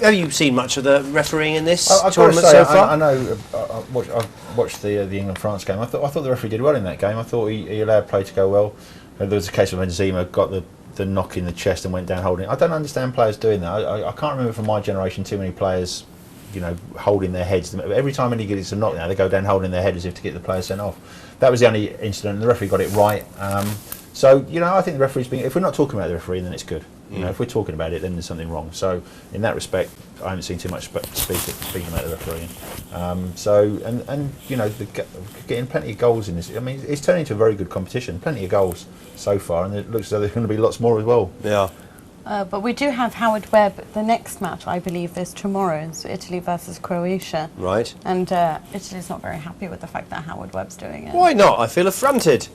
Have you seen much of the refereeing in this I've tournament got to say, so far? I know. I've watched the England-France game. I thought the referee did well in that game. I thought he allowed play to go well. There was a case of Benzema got the knock in the chest and went down holding it. I don't understand players doing that. I can't remember from my generation too many players, holding their heads. Every time anybody gets a knock now, they go down holding their head as if to get the player sent off. That was the only incident. The referee got it right. So I think the referee's been. If we're not talking about the referee, then it's good. If we're talking about it, then there's something wrong. So in that respect, I haven't seen too much speaking about the refereeing. Getting plenty of goals in this. I mean, it's turning into a very good competition. Plenty of goals so far, and it looks as though there's going to be lots more as well. Yeah. But we do have Howard Webb. The next match, I believe, is tomorrow. It's Italy versus Croatia. Right. And Italy's not very happy with the fact that Howard Webb's doing it. Why not? I feel affronted.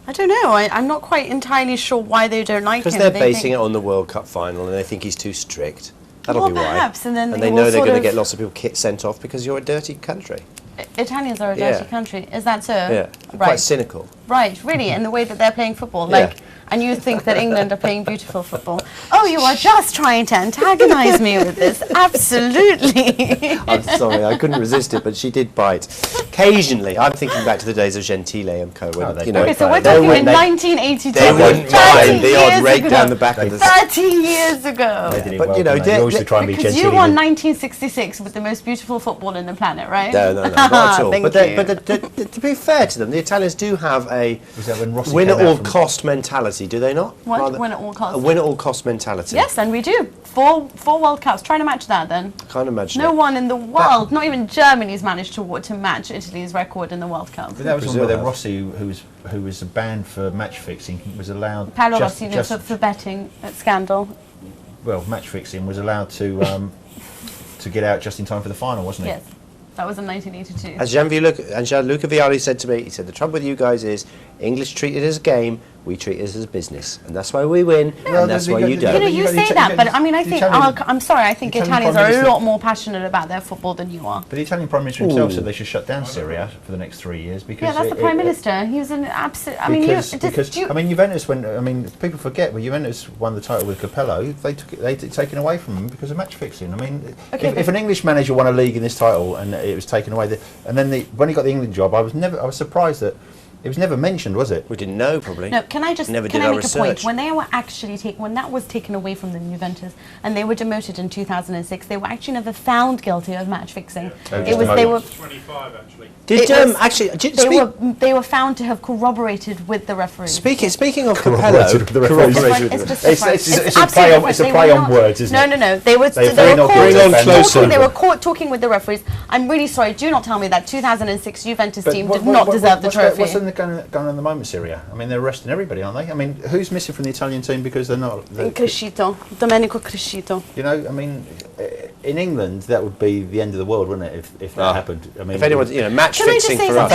I don't know. I'm not quite entirely sure why they don't like him. Because they're basing it on the World Cup final and they think he's too strict. That'll be why. Perhaps, and then they know they're going to get lots of people sent off because you're a dirty country. Italians are a dirty country. Is that so? Yeah. Right. Quite cynical. Right, really, in the way that they're playing football. And you think that England are playing beautiful football. Oh, you are just trying to antagonise me with this. Absolutely. I'm sorry, I couldn't resist it, but she did bite. Occasionally, I'm thinking back to the days of Gentile and co. Okay, so we're talking in 1982. They wouldn't mind the odd rake down the back of the... 30 years ago. But they always try and be because you won 1966 with the most beautiful football in the planet, right? No, not at all. But Thank to be fair to them, the Italians do have a win-at-all-cost mentality, do they not? What? Win-at-all-cost? A win-at-all-cost mentality. Yes, and we do. Four World Cups. Try to match that, then. I can't imagine No one in the world, not even Germany's managed to match Italy's record in the World Cup. But that was one where Rossi, who was banned for match fixing, was allowed... Paolo Rossi for betting at scandal. Well, match fixing was allowed to get out just in time for the final, wasn't he? Yes. That was in 1982. As Gianluca Vialli said to me, he said, the trouble with you guys is English treat it as a game, we treat it as business. And that's why we win, and that's why you don't. You say that, but I mean, I think, I'm sorry, I think Italians are a lot more passionate about their football than you are. But the Italian Prime Minister himself said they should shut down Syria for the next 3 years because... Yeah, that's the Prime Minister. He was an absolute... Juventus, people forget, when Juventus won the title with Capello, they'd taken away from them because of match fixing. I mean, if an English manager won a league in this title and it was taken away, when he got the England job, I was surprised that it was never mentioned, was it? We didn't know, probably. No, can I make a point? When they were actually when that was taken away from the Juventus and they were demoted in 2006, they were actually never found guilty of match fixing. They were 25 actually. They were found to have corroborated with the referees. Speaking of Capello, it's a play on words, isn't it? No. They were caught talking with the referees. I'm really sorry. Do not tell me that 2006 Juventus team did not deserve the trophy. What's going on at the moment, Syria? I mean, they're arresting everybody, aren't they? I mean, who's missing from the Italian team because they're not? Domenico Crescito. I mean, in England, that would be the end of the world, wouldn't it, if that happened? I mean, if anyone, match fixing for us.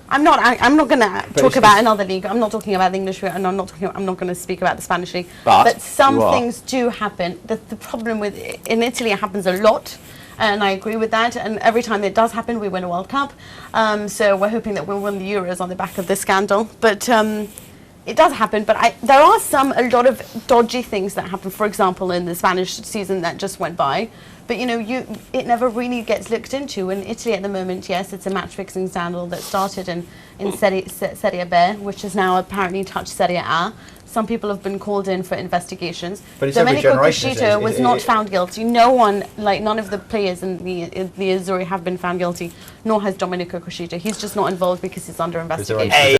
I'm not going to talk about another league. I'm not talking about the English league, and I'm not going to speak about the Spanish league. But some things do happen. The problem in Italy, it happens a lot. And I agree with that. And every time it does happen, we win a World Cup. So we're hoping that we'll win the Euros on the back of this scandal. But it does happen. But there are a lot of dodgy things that happen. For example, in the Spanish season that just went by. But it never really gets looked into. In Italy at the moment, yes, it's a match-fixing scandal that started in Serie B, which has now apparently touched Serie A. Some people have been called in for investigations. But Domenico Crescito was not found guilty. No one, none of the players in the Azzurri have been found guilty, nor has Domenico Crescito. He's just not involved because he's under investigation.